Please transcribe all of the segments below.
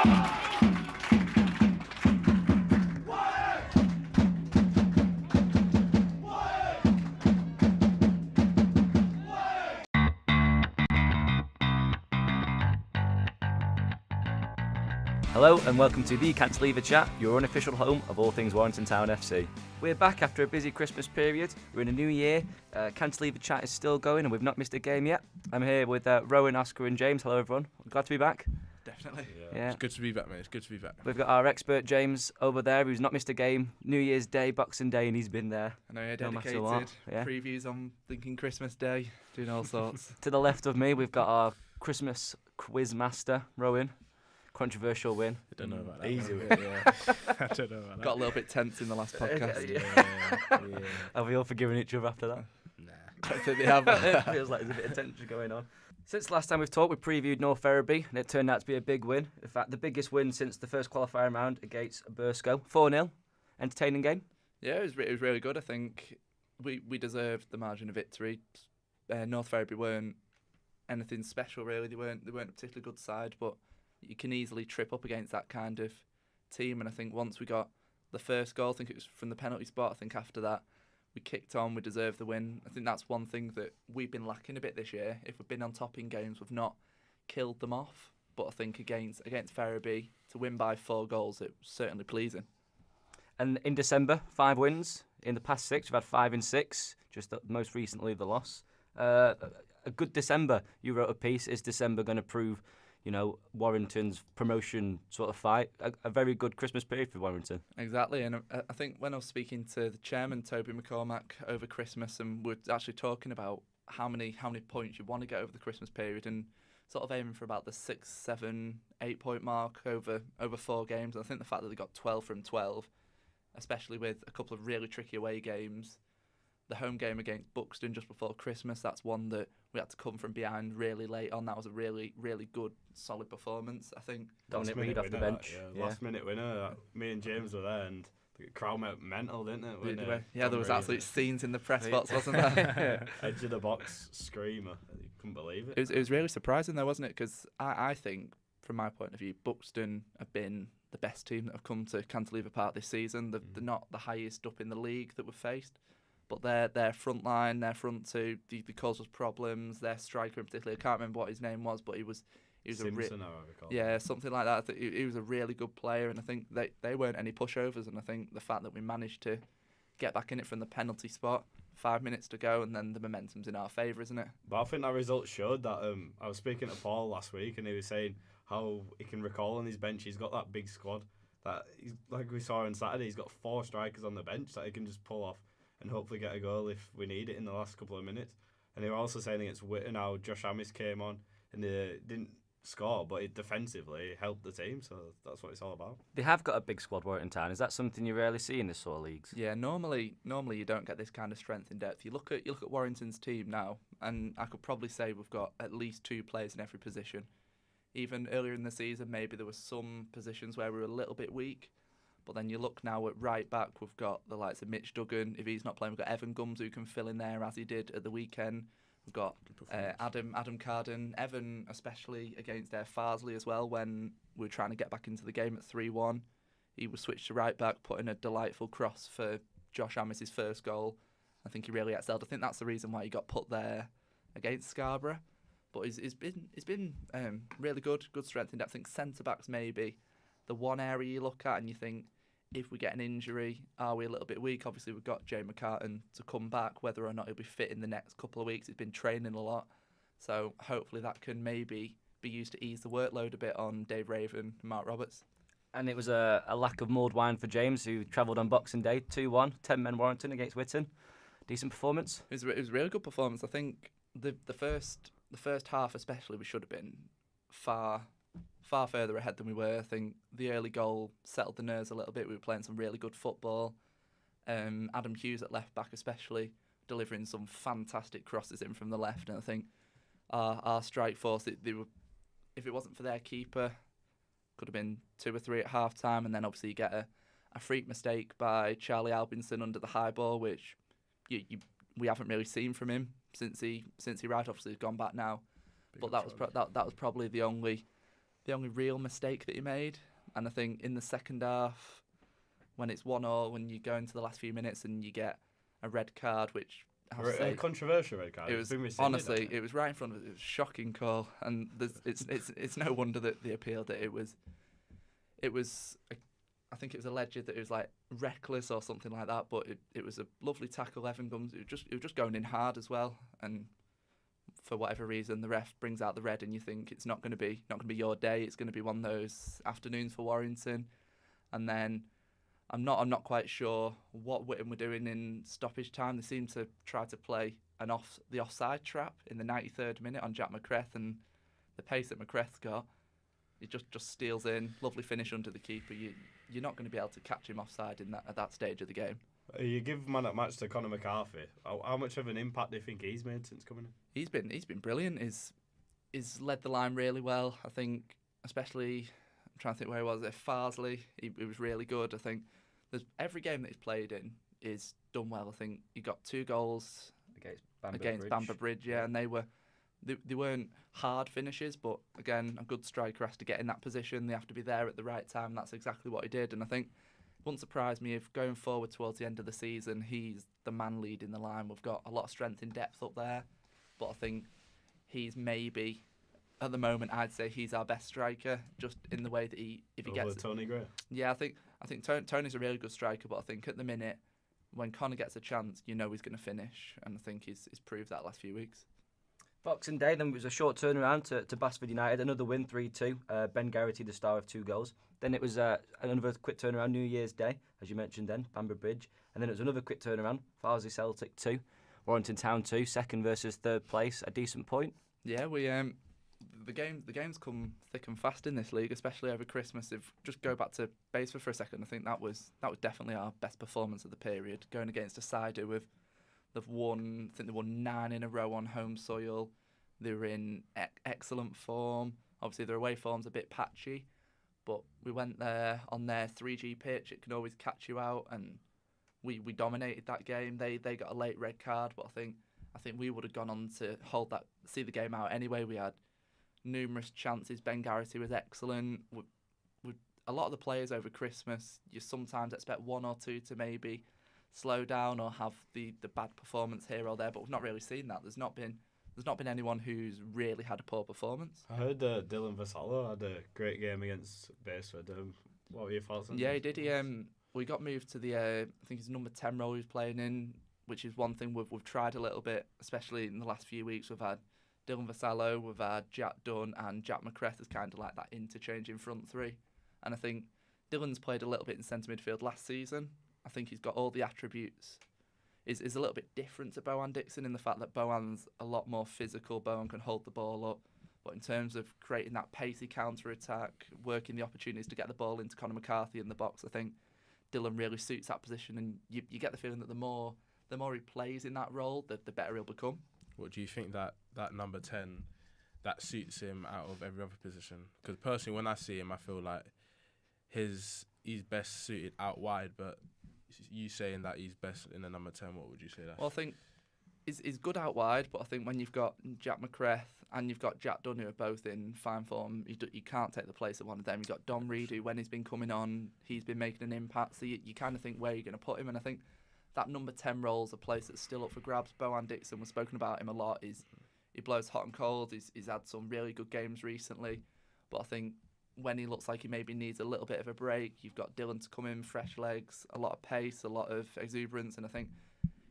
Hello and welcome to the Cantilever Chat, your unofficial home of all things Warrington Town FC. We're back after a busy Christmas period. We're in a new year. Cantilever Chat is still going and we've not missed a game yet. I'm here with Rowan, Oscar and James. Hello everyone. Glad to be back. Definitely. Yeah. It's good to be back, mate. It's good to be back. We've got our expert James over there who's not missed a game. New Year's Day, Boxing Day, and he's been there. I know you're No matter dedicated. what, yeah. Previews on thinking Christmas Day, doing all sorts. To the left of me, we've got our Christmas quiz master, Rowan. Controversial win. I don't know about that. Easy win, yeah. I don't know about that. Got a little bit tense in the last podcast. Yeah. Have we all forgiven each other after that? Nah. I think they have. It feels like there's a bit of tension going on. Since last time we've talked, we previewed North Ferriby, and it turned out to be a big win. In fact, the biggest win since the first qualifying round against Burscough. 4-0. Entertaining game. Yeah, it was really good. I think we deserved the margin of victory. North Ferriby weren't anything special really. They weren't a particularly good side, but you can easily trip up against that kind of team. And I think once we got the first goal, I think it was from the penalty spot. I think after that we kicked on. We deserved the win. I think that's one thing that we've been lacking a bit this year. If we've been on top in games, we've not killed them off. But I think against Ferriby to win by 4 goals, it was certainly pleasing. And in December, 5 wins. In the past 6, we've had 5 in 6. Just most recently, the loss. A good December. You wrote a piece. Is December going to prove, Warrington's promotion sort of fight? A very good Christmas period for Warrington. Exactly. And I think when I was speaking to the chairman, Toby McCormack, over Christmas, and we're actually talking about how many points you want to get over the Christmas period, and sort of aiming for about the 6, 7, 8 point mark over 4 games. And I think the fact that they got 12 from 12, especially with a couple of really tricky away games. The home game against Buxton just before Christmas, that's one that we had to come from behind really late on. That was a really, really good, solid performance, I think. Dominic Reed off the bench. Last minute winner. Me and James were there and the crowd went mental, didn't it? Yeah, there was absolute scenes in the press box, wasn't there? Edge of the box screamer. You couldn't believe it. It was really surprising though, wasn't it? Because I think, from my point of view, Buxton have been the best team that have come to Cantilever Park this season. They're not the highest up in the league that we've faced. But their front line, their front two, they caused us problems. Their striker in particular, I can't remember what his name was, but he was Simpson, something like that. He was a really good player, and I think they weren't any pushovers. And I think the fact that we managed to get back in it from the penalty spot, 5 minutes to go, and then the momentum's in our favour, isn't it? But I think that result showed that. I was speaking to Paul last week, and he was saying how he can recall on his bench. He's got that big squad that, like we saw on Saturday, he's got 4 strikers on the bench that he can just pull off and hopefully get a goal if we need it in the last couple of minutes. And they were also saying against Witten how Josh Amis came on and they didn't score, but it defensively helped the team, so that's what it's all about. They have got a big squad, Warrington Town. Is that something you rarely see in the sort of leagues? Yeah, normally you don't get this kind of strength in depth. You look at Warrington's team now, and I could probably say we've got at least 2 players in every position. Even earlier in the season, maybe there were some positions where we were a little bit weak. But then you look now at right back, we've got the likes of Mitch Duggan. If he's not playing, we've got Evan Gums who can fill in there as he did at the weekend. We've got Adam Carden, Evan especially against Farsley as well when we were trying to get back into the game at 3-1. He was switched to right back, put in a delightful cross for Josh Amis's first goal. I think he really excelled. I think that's the reason why he got put there against Scarborough. But he's been really good strength in depth. I think centre-backs maybe the one area you look at and you think, if we get an injury, are we a little bit weak? Obviously, we've got Jay McCartan to come back. Whether or not he'll be fit in the next couple of weeks, he's been training a lot. So hopefully that can maybe be used to ease the workload a bit on Dave Raven and Mark Roberts. And it was a lack of mulled wine for James, who travelled on Boxing Day, 2-1, 10-men Warrington against Witten. Decent performance. It was a really good performance. I think the first half especially, we should have been far further ahead than we were. I think the early goal settled the nerves a little bit. We were playing some really good football. Adam Hughes at left back especially, delivering some fantastic crosses in from the left. And I think our strike force, if it wasn't for their keeper, could have been 2 or 3 at half time. And then obviously you get a freak mistake by Charlie Albinson under the high ball, which we haven't really seen from him since he arrived. Obviously he's gone back now. But that was probably the only real mistake that he made. And I think in the second half, when it's 1-1, when you go into the last few minutes and you get a red card, which I have to say, A controversial red card. it It's was been rescinded, honestly, hasn't it was right in front of us. It was a shocking call, and it's no wonder that they appealed it. I think it was alleged that it was like reckless or something like that, but it was a lovely tackle. Evan Gums, it was just going in hard as well, and for whatever reason, the ref brings out the red, and you think it's not going to be your day. It's going to be one of those afternoons for Warrington, and then I'm not quite sure what Whittam were doing in stoppage time. They seemed to try to play the offside trap in the 93rd minute on Jack McCreth, and the pace that McCreth's got, it just steals in. Lovely finish under the keeper. You're not going to be able to catch him offside at that stage of the game. You give man at match to Conor McCarthy. How much of an impact do you think he's made since coming in? He's been brilliant. He's led the line really well. I think, especially, I'm trying to think where he was at Farsley. He was really good. I think every game that he's played in is done well. I think he got 2 goals against Bamber Bridge, and they weren't hard finishes, but again, a good striker has to get in that position. They have to be there at the right time. And that's exactly what he did. And I think it wouldn't surprise me if going forward towards the end of the season, he's the man leading the line. We've got a lot of strength in depth up there, but I think he's maybe, at the moment, I'd say he's our best striker, just in the way that if he gets Tony Gray. Yeah, I think Tony's a really good striker, but I think at the minute, when Conor gets a chance, he's going to finish, and I think he's proved that last few weeks. Boxing Day, then it was a short turnaround to Basford United. Another win, 3-2. Ben Garrity, the star of 2 goals. Then it was another quick turnaround, New Year's Day, as you mentioned then, Bamber Bridge. And then it was another quick turnaround, Farsley Celtic 2, Warrington Town 2, second versus third place, a decent point. Yeah, we the games come thick and fast in this league, especially over Christmas. If just go back to Basford for a second, I think that was definitely our best performance of the period, going against a side who they've won 9 in a row on home soil. They're in excellent form. Obviously, their away form's a bit patchy, but we went there on their 3G pitch. It can always catch you out, and we dominated that game. They got a late red card, but I think we would have gone on to see the game out anyway. We had numerous chances. Ben Garrity was excellent. A lot of the players over Christmas, you sometimes expect 1 or 2 to maybe slow down or have the bad performance here or there, but we've not really seen that. There's not been anyone who's really had a poor performance. I heard Dylan Vassallo had a great game against Basford. What were your thoughts on Yeah, this? he did. We got moved to the I think it's number 10 role he was playing in, which is one thing we've tried a little bit, especially in the last few weeks. We've had Dylan Vassallo, we've had Jack Dunn, and Jack McCreth as kind of like that interchange in front 3. And I think Dylan's played a little bit in centre midfield last season. I think he's got all the attributes. Is a little bit different to Bohan Dixon in the fact that Bohan's a lot more physical. Bohan can hold the ball up. But in terms of creating that pacey counter-attack, working the opportunities to get the ball into Conor McCarthy in the box, I think Dylan really suits that position. And you get the feeling that the more he plays in that role, the better he'll become. What do you think that number 10, that suits him out of every other position? Because personally, when I see him, I feel like he's best suited out wide, but you saying that he's best in the number 10, what would you say that? Well, I think he's good out wide, but I think when you've got Jack McCreth and you've got Jack Dunn, who are both in fine form, you can't take the place of one of them. You've got Dom Reed, who when he's been coming on, he's been making an impact, so you kind of think where you're going to put him, and I think that number 10 role's a place that's still up for grabs. Bohan Dixon, we've spoken about him a lot, he blows hot and cold, he's had some really good games recently, but I think when he looks like he maybe needs a little bit of a break, you've got Dylan to come in, fresh legs, a lot of pace, a lot of exuberance, and I think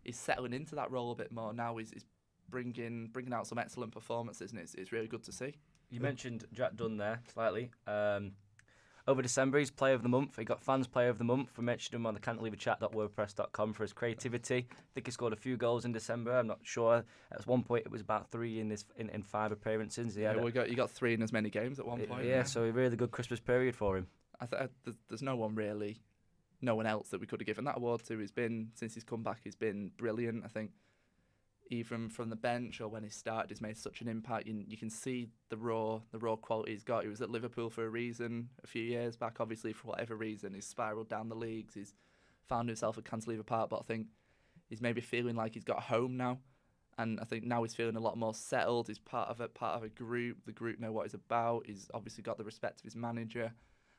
he's settling into that role a bit more now. He's bringing out some excellent performances, and it's really good to see. You mentioned Jack Dunn there slightly. Over December, he's Player of the Month. He got Fans Player of the Month. We mentioned him on the cantileverchat.wordpress.com for his creativity. I think he scored a few goals in December. I'm not sure. At one point, it was about 3 in 5 appearances. You got 3 in as many games at one point. Yeah, so a really good Christmas period for him. There's no one else that we could have given that award to. Since he's come back, he's been brilliant. I think even from the bench or when he started, he's made such an impact. You can see the raw quality he's got. He was at Liverpool for a reason a few years back. Obviously, for whatever reason, he's spiralled down the leagues. He's found himself at Cantilever Park, but I think he's maybe feeling like he's got a home now. And I think now he's feeling a lot more settled. He's part of a group. The group know what he's about. He's obviously got the respect of his manager.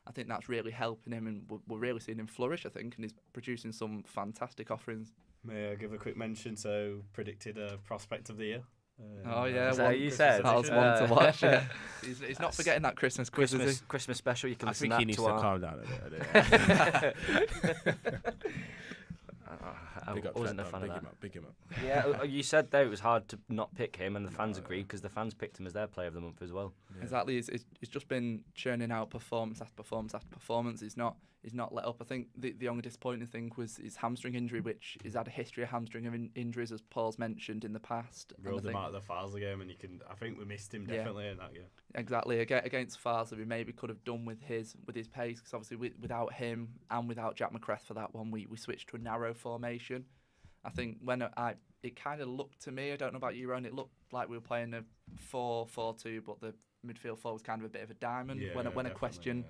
I think that's really helping him, and we're really seeing him flourish, I think, and he's producing some fantastic offerings. May I give a quick mention to predicted prospect of the year? Oh, yeah. Is that what you said? That was one to watch, yeah. He's not forgetting that Christmas quiz, is he? Christmas special. You can I listen think that he needs to to our... calm down a bit. I Big up wasn't a Jack, fan man. of that. Big him up. Yeah, you said though it was hard to not pick him, and the fans agreed because the fans picked him as their player of the month as well. Yeah. Exactly. He's just been churning out performance after performance after performance. He's not let up. I think the only disappointing thing was his hamstring injury, which he's had a history of hamstring injuries, as Paul's mentioned in the past. Rolled him out of the Farsley game, and I think we missed him definitely in that game. Exactly. Against Farsley, we maybe could have done with his pace, because obviously without him and without Jack McCreth for that one, we switched to a narrow formation. I think it kind of looked to me, I don't know about you, Ron, it looked like we were playing a 4-4-2, but the midfield four was kind of a bit of a diamond. Yeah, when a question.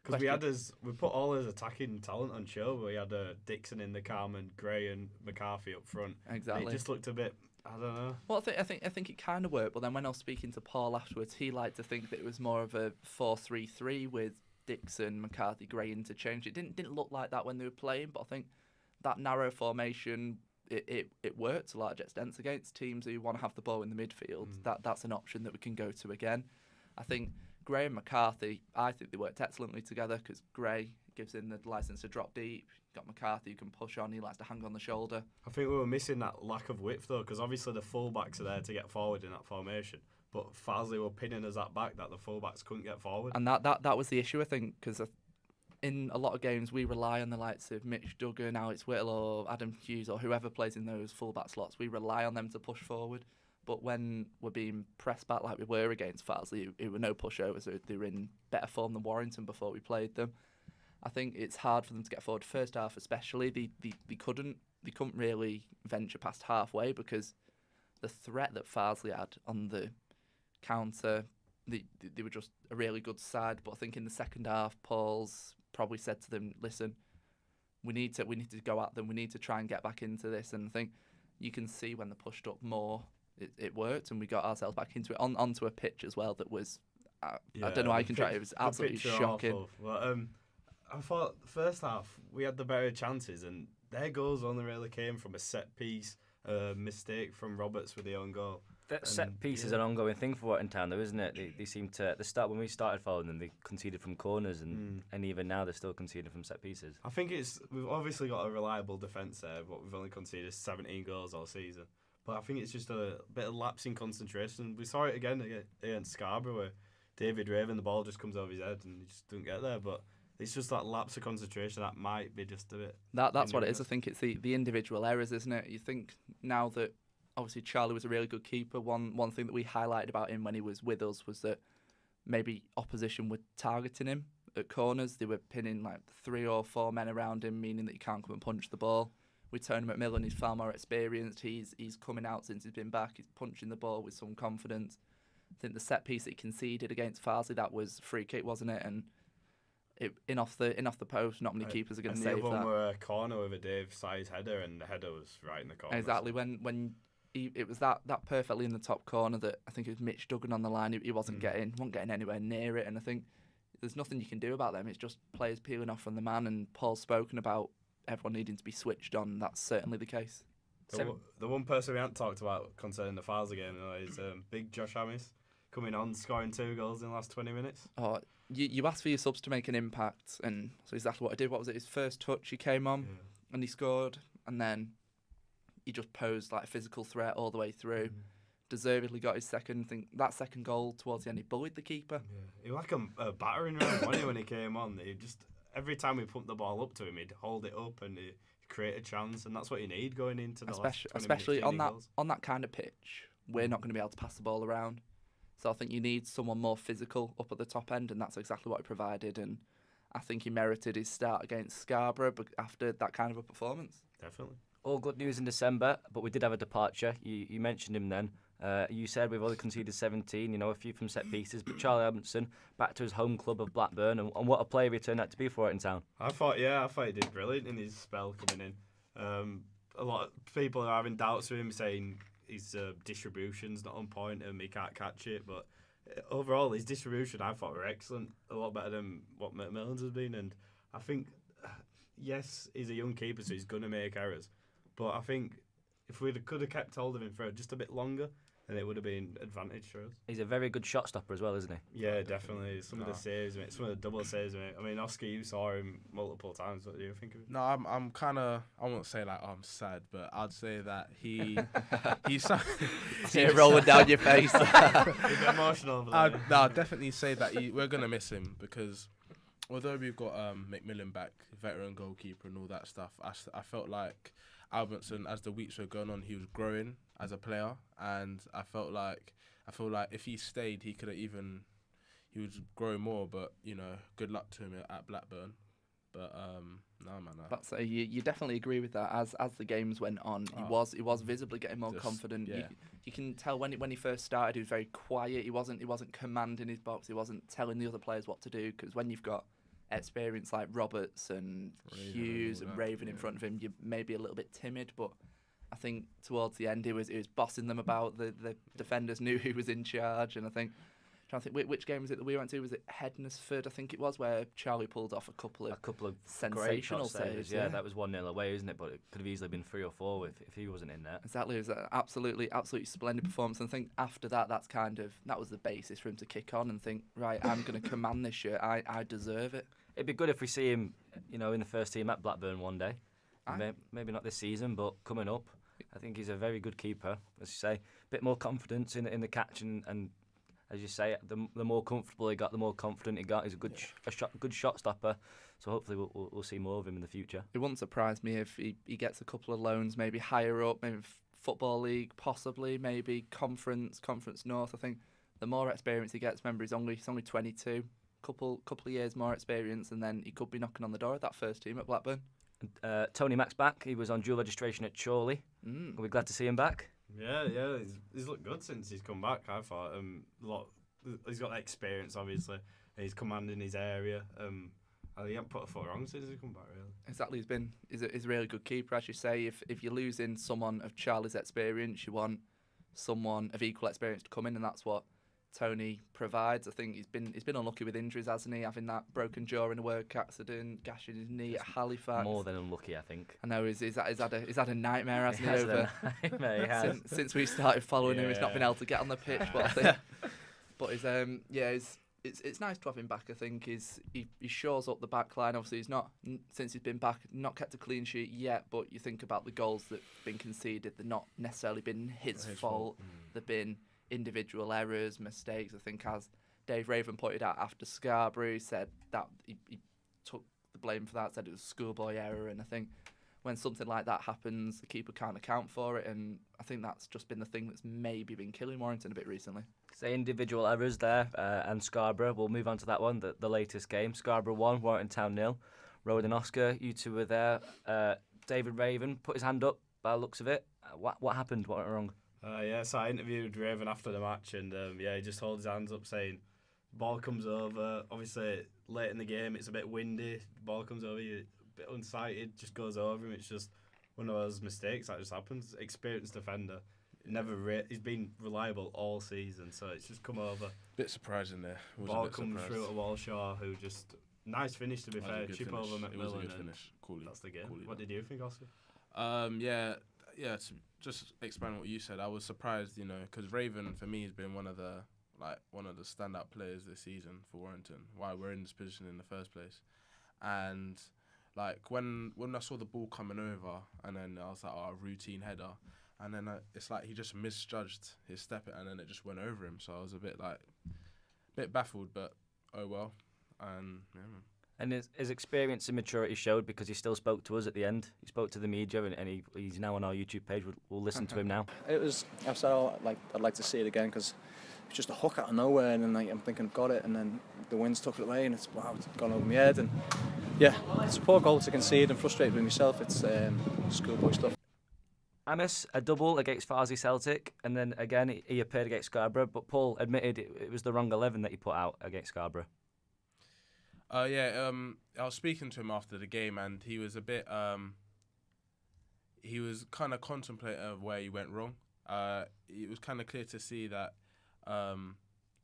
Because we put all his attacking talent on show. We had Dixon in the calm and Gray and McCarthy up front. Exactly. It just looked a bit, I don't know. Well, I think it kind of worked, but then when I was speaking to Paul afterwards, he liked to think that it was more of a 4-3-3 with Dixon, McCarthy, Gray interchange. It didn't look like that when they were playing, but I think that narrow formation, it worked to a large extent against teams who want to have the ball in the midfield. That's an option that we can go to again. I think Gray and McCarthy, I think they worked excellently together, because Gray gives him the licence to drop deep. Got McCarthy who can push on. He likes to hang on the shoulder. I think we were missing that lack of width though, because obviously the fullbacks are there to get forward in that formation, but Farsley were pinning us at back that the fullbacks couldn't get forward. And that was the issue, I think, because in a lot of games we rely on the likes of Mitch Duggan, Alex Whittle, or Adam Hughes, or whoever plays in those fullback slots. We rely on them to push forward. But when we're being pressed back like we were against Farsley, it were no pushovers. They were in better form than Warrington before we played them. I think it's hard for them to get forward. First half especially, they couldn't really venture past halfway, because the threat that Farsley had on the counter, they were just a really good side. But I think in the second half, Paul's probably said to them, listen, we need to go at them. We need to try and get back into this. And I think you can see when they pushed up more, it worked, and we got ourselves back into it onto a pitch as well that was I don't know how you can try it. It was absolutely shocking. Well, I thought the first half we had the better chances, and their goals only really came from a set piece, a mistake from Roberts with the own goal. That set piece is an ongoing thing for Warrington Town, though, isn't it? They seem to, at the start when we started following them, they conceded from corners, and even now they're still conceding from set pieces. I think we've obviously got a reliable defence there, but we've only conceded 17 goals all season. But I think it's just a bit of lapse in concentration. We saw it again against Scarborough, where David Raven, the ball just comes over his head and he just doesn't get there. But it's just that lapse of concentration that might be just a bit. That's what it is. I think it's the individual errors, isn't it? You think now that obviously Charlie was a really good keeper. One thing that we highlighted about him when he was with us was that maybe opposition were targeting him at corners. They were pinning like 3 or 4 men around him, meaning that he can't come and punch the ball. With Tony McMillan, he's far more experienced. He's coming out since he's been back. He's punching the ball with some confidence. I think the set piece that he conceded against Farsley, that was free kick, wasn't it? And in off the post, not many keepers are going to save that. And the other one were a corner with a Dave size header, and the header was right in the corner. Exactly. When it was that perfectly in the top corner that I think it was Mitch Duggan on the line. He wasn't getting anywhere near it, and I think there's nothing you can do about them. It's just players peeling off from the man, and Paul's spoken about everyone needing to be switched on. That's certainly the case. The one person we haven't talked about concerning the Farsley game is big Josh Amis coming on, scoring 2 goals in the last 20 minutes. Oh, you asked for your subs to make an impact, and so exactly what I did. What was it? His first touch, he came on and he scored, and then he just posed like a physical threat all the way through. Deservedly got his second. I think that second goal towards the end, he bullied the keeper. Yeah. He was like a battering ram, wasn't he, when he came on? He just every time we pumped the ball up to him, he'd hold it up and he'd create a chance, and that's what you need going into the last 20 minutes. Especially on that kind of pitch, we're not going to be able to pass the ball around. So I think you need someone more physical up at the top end, and that's exactly what he provided. And I think he merited his start against Scarborough after that kind of a performance. Definitely. All good news in December, but we did have a departure. You mentioned him then. You said we've only conceded 17, a few from set pieces, but Charlie Albinson back to his home club of Blackburn, and what a player he turned out to be for Warrington Town. I thought he did brilliant in his spell coming in. A lot of people are having doubts of him, saying his distribution's not on point and he can't catch it. But overall, his distribution I thought were excellent, a lot better than what McMillan's has been. And I think, yes, he's a young keeper, so he's going to make errors. But I think if we could have kept hold of him for just a bit longer, then it would have been advantage for us. He's a very good shot stopper as well, isn't he? Yeah, definitely. Some of the saves, mate. Some of the double saves, mate. I mean, Oscar, you saw him multiple times. What do you think of it? No, I'm kind of, I won't say like I'm sad, but I'd say that he's rolling down your face. You get emotional. I'd definitely say that we're gonna miss him, because although we've got McMillan back, veteran goalkeeper and all that stuff, I felt like Albinson, as the weeks were going on, he was growing as a player, and I feel like if he stayed, he would grow more. But good luck to him at Blackburn. But no, man. That's you definitely agree with that. As the games went on, he was visibly getting more confident. Yeah. You can tell when he first started, he was very quiet. He wasn't commanding his box. He wasn't telling the other players what to do. Because when you've got experience like Roberts and Hughes and Raven in front of him, you're maybe a little bit timid. But I think towards the end, he was bossing them about. The defenders knew who was in charge, and I think. Trying to think which game was it that we went to? Was it Hednesford? I think it was, where Charlie pulled off a couple of sensational saves. Yeah, that was 1-0 away, isn't it? But it could have easily been 3 or 4 if he wasn't in there. Exactly, it was an absolutely splendid performance. And I think after that, that was the basis for him to kick on and think, right, I'm going to command this shirt. I deserve it. It'd be good if we see him, in the first team at Blackburn one day. Maybe not this season, but coming up. I think he's a very good keeper, as you say. A bit more confidence in the catch and as you say, the more comfortable he got, the more confident he got. He's a good shot stopper. So hopefully we'll see more of him in the future. It wouldn't surprise me if he gets a couple of loans, maybe higher up, maybe Football League, possibly, maybe Conference North. I think the more experience he gets, remember he's only 22, couple of years more experience, and then he could be knocking on the door of that first team at Blackburn. Tony Mack's back. He was on dual registration at Chorley. Are we glad to see him back? Yeah, he's looked good since he's come back. I thought he's got that experience, obviously. He's commanding his area. He hasn't put a foot wrong since he's come back, really. Exactly, he's a really good keeper, as you say. If you're losing someone of Charlie's experience, you want someone of equal experience to come in, and that's what Tony provides. I think he's been unlucky with injuries, hasn't he? Having that broken jaw in a work accident, gashing his knee at Halifax. More than unlucky, I think. I know he's had a nightmare, hasn't he? Over he has. Since we started following him, he's not been able to get on the pitch. But I think, it's nice to have him back. I think he shores up the back line. Obviously, he's not, since he's been back, not kept a clean sheet yet. But you think about the goals that've been conceded; they've not necessarily been his fault. They've been individual errors, mistakes. I think, as Dave Raven pointed out after Scarborough, he said that he took the blame for that, said it was a schoolboy error. And I think when something like that happens, the keeper can't account for it. And I think that's just been the thing that's maybe been killing Warrington a bit recently. Say individual errors there, and Scarborough. We'll move on to that one, the latest game. Scarborough 1, Warrington Town 0. Rowan and Oscar, you two were there. David Raven put his hand up by the looks of it. What happened? What went wrong? So I interviewed Raven after the match, and he just holds his hands up saying, ball comes over, obviously late in the game, it's a bit windy, ball comes over, you're a bit unsighted, just goes over him. It's just one of those mistakes that just happens. Experienced defender, he's been reliable all season, so it's just come over. Bit surprising there. Ball comes through to Walshaw, who just, nice finish to be fair, chip over McMillan. It was a good finish. Coolly. That's the game. Coolly, what did you think, Oscar? To just expand what you said, I was surprised, because Raven for me has been one of the standout players this season for Warrington. Why we're in this position in the first place, and when I saw the ball coming over, and then I was like, routine header, and then it's like he just misjudged his step, and then it just went over him. So I was a bit baffled, but oh well, and yeah, man. And his experience and maturity showed, because he still spoke to us at the end. He spoke to the media, and he's now on our YouTube page. We'll listen to him now. I said, I'd like to see it again, because it's just a hook out of nowhere, and then I'm thinking, got it, and then the wind's took it away, and it's gone over my head, and yeah, it's a poor goal to concede and frustrated with myself. It's schoolboy stuff. Amos, a double against Farsley Celtic, and then again he appeared against Scarborough, but Paul admitted it was the wrong 11 that he put out against Scarborough. I was speaking to him after the game, and he was a bit he was kind of contemplating of where he went wrong, it was kind of clear to see that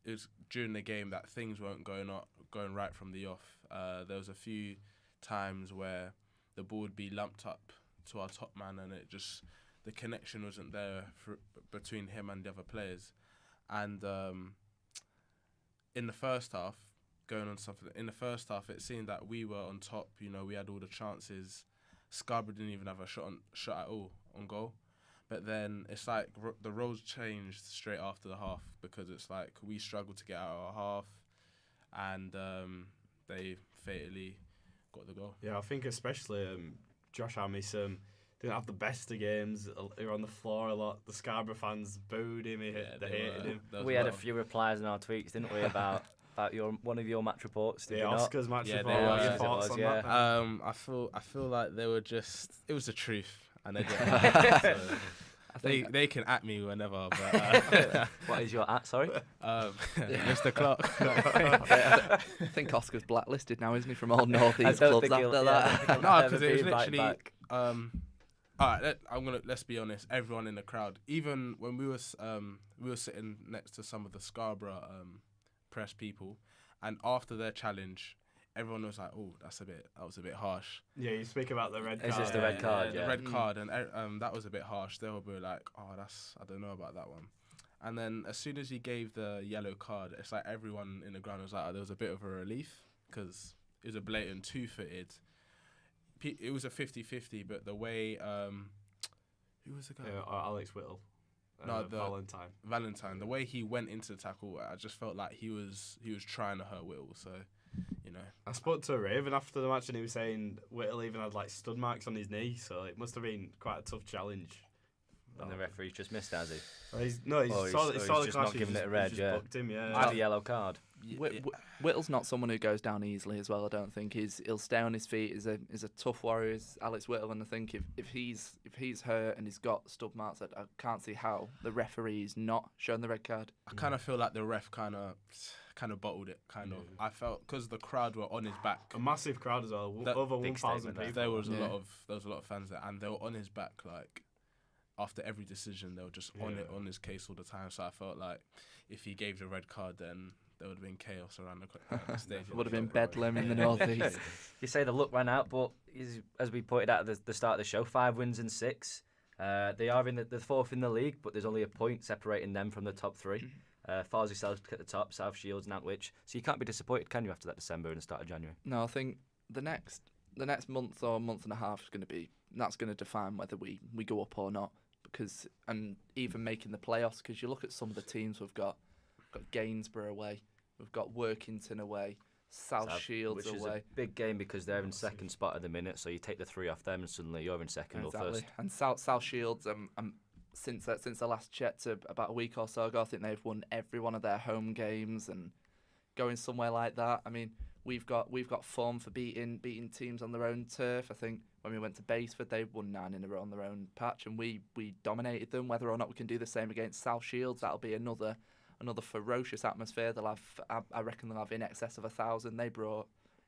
it was during the game that things weren't going right from the off. There was a few times where the ball would be lumped up to our top man, and the connection wasn't there between him and the other players. And in the first half, it seemed that we were on top. You know, we had all the chances. Scarborough didn't even have a shot at all on goal. But then it's like the roles changed straight after the half, because it's like we struggled to get out of our half, and they fatally got the goal. Yeah, I think especially Josh Amis didn't have the best of games. He was on the floor a lot. The Scarborough fans booed him. They hated him. We had a few replies in our tweets, didn't we, about one of your match reports? Did you not? Oscars match report. They What were. your thoughts on that? I feel like they were just. It was the truth, and they didn't. They can at me whenever. But what is your at? Sorry, Mr. Clark. I think Oscar's blacklisted now, isn't he, from all North East clubs after that? No, because it was literally. All right, let's be honest. Everyone in the crowd, even when we were sitting next to some of the Scarborough press people, and after their challenge, everyone was like, "Oh, that was a bit harsh." Yeah, you speak about the red card. It's just the red card, the red card, and that was a bit harsh. They were like, "Oh, I don't know about that one." And then as soon as he gave the yellow card, it's like everyone in the ground was like, there was a bit of a relief, because it was a blatant two-footed. It was a 50-50, but the way who was the guy? Alex Whittle. Valentine. The way he went into the tackle, I just felt like he was trying to hurt Whittle. So, you know. I spoke to Raven after the match, and he was saying Whittle even had like stud marks on his knee, so it must have been quite a tough challenge. And the referee's just missed, has he? He saw the just clash, not giving it a red, just booked him, yeah. Just a yellow card. Whittle's not someone who goes down easily as well. I don't think he'll stay on his feet. He's a tough warrior, Alex Whittle, and I think if he's hurt and he's got stub marks, I can't see how the referee's not showing the red card. I kind of feel like the ref kind of bottled it. I felt because the crowd were on his back. A massive crowd as well, over 1,000 people. There was a lot of fans there, and they were on his back like. After every decision, they were just on his case all the time. So I felt like if he gave the red card, then there would have been chaos around the stage. Would have been bedlam in the North East. You say the luck ran out, but as we pointed out at the start of the show, 5 wins and 6. They are in the fourth in the league, but there's only a point separating them from the top 3. Farsley Celtic at the top, South Shields, Nantwich. So you can't be disappointed, can you, after that December and the start of January? No, I think the next month or month and a half is going to be, that's going to define whether we go up or not. And even making the playoffs, because you look at some of the teams we've got Gainsborough away, we've got Workington away, South Shields which away. Which is a big game because they're in second spot at the minute, so you take the 3 off them and suddenly you're in second or first. And South Shields, since the last check to about a week or so ago, I think they've won every one of their home games, and going somewhere like that, I mean, we've got form for beating teams on their own turf. I think when we went to Basford, they won 9 in a row on their own patch, and we dominated them. Whether or not we can do the same against South Shields, that'll be another ferocious atmosphere. I reckon they'll have in excess of 1,000. They brought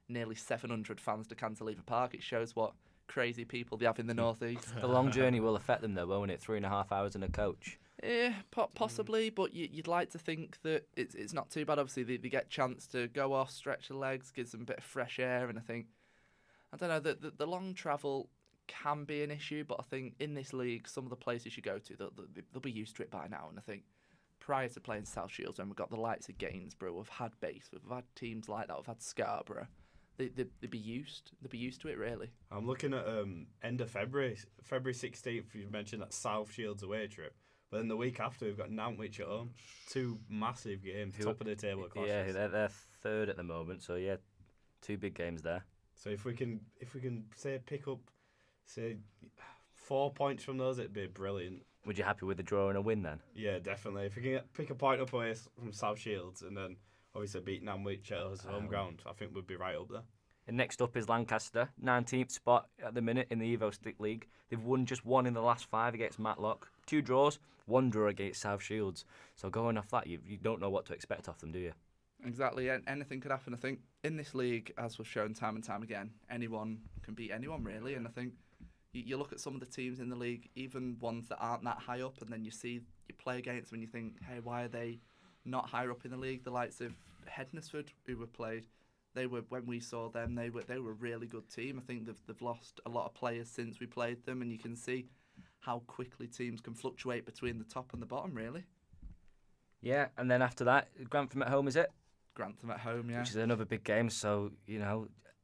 nearly 700 fans to Cantilever Park. It shows what crazy people they have in the North East. The long journey will affect them though, won't it? 3.5 hours in a coach. Yeah, possibly, but you'd like to think that it's not too bad. Obviously, they get a chance to go off, stretch the legs, gives them a bit of fresh air, and I don't know, the long travel can be an issue, but I think in this league, some of the places you go to, they'll be used to it by now, and I think prior to playing South Shields, when we've got the likes of Gainsborough, we've had Basford, we've had teams like that, we've had Scarborough, they'd be used to it, really. I'm looking at end of February 16th, you mentioned that South Shields away trip. But then the week after, we've got Nantwich at home. 2 massive games, top of the table clashes. Yeah, they're third at the moment, so yeah, 2 big games there. So if we can pick up 4 points from those, it'd be brilliant. Would you happy with the draw and a win then? Yeah, definitely. If we can pick a point up away from South Shields and then obviously beat Nantwich at us home ground, I think we'd be right up there. And next up is Lancaster, 19th spot at the minute in the Evo Stick League. They've won just 1 in the last 5 against Matlock. 2 draws, 1 draw against South Shields. So going off that, you don't know what to expect off them, do you? Exactly. Anything could happen. I think in this league, as we've shown time and time again, anyone can beat anyone, really. And I think you look at some of the teams in the league, even ones that aren't that high up, and then you play against them and you think, hey, why are they not higher up in the league? The likes of Hednesford, who were played, when we saw them, they were a really good team. I think they've lost a lot of players since we played them, and you can see how quickly teams can fluctuate between the top and the bottom, really. Yeah, and then after that, Grantham at home, is it? Grantham at home, yeah. Which is another big game. So,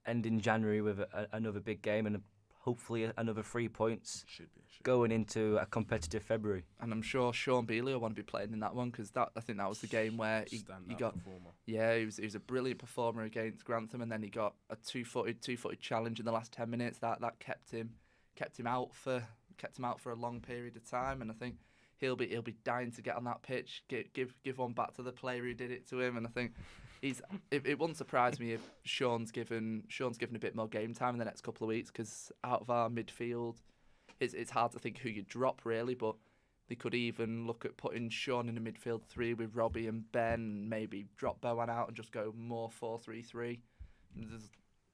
ending January with another big game and hopefully another 3 points Should be. going into a competitive February. And I'm sure Sean Bealey will want to be playing in that one, because I think that was the game where he got performer. Yeah, he was a brilliant performer against Grantham, and then he got a two-footed challenge in the last 10 minutes that kept him out for a long period of time. And I think he'll be dying to get on that pitch, give one back to the player who did it to him. And I think it wouldn't surprise me if Sean's given a bit more game time in the next couple of weeks, because out of our midfield, it's hard to think who you drop really, but they could even look at putting Sean in a midfield 3 with Robbie and Ben, and maybe drop Bowen out and just go more 4-3-3.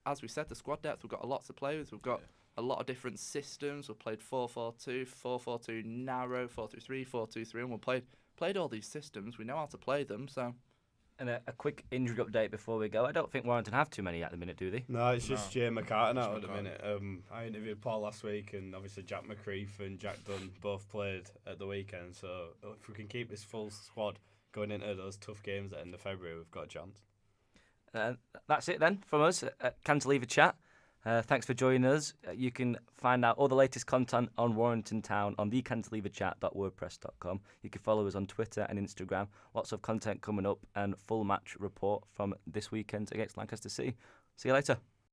As we said, the squad depth, we've got lots of players, we've got a lot of different systems. We've played 4-4-2, 4-4-2 narrow, 4-3-3, 4-2-3, and we've played all these systems. We know how to play them, so... And a quick injury update before we go. I don't think Warrington have too many at the minute, do they? No, it's just Jay McCartan out at the minute. I interviewed Paul last week, and obviously Jack McCreef and Jack Dunn both played at the weekend. So if we can keep this full squad going into those tough games at the end of February, we've got a chance. That's it then from us at Cantilever Chat. Thanks for joining us. You can find out all the latest content on Warrington Town on thecantileverchat.wordpress.com. You can follow us on Twitter and Instagram. Lots of content coming up and full match report from this weekend against Lancaster City. See you later.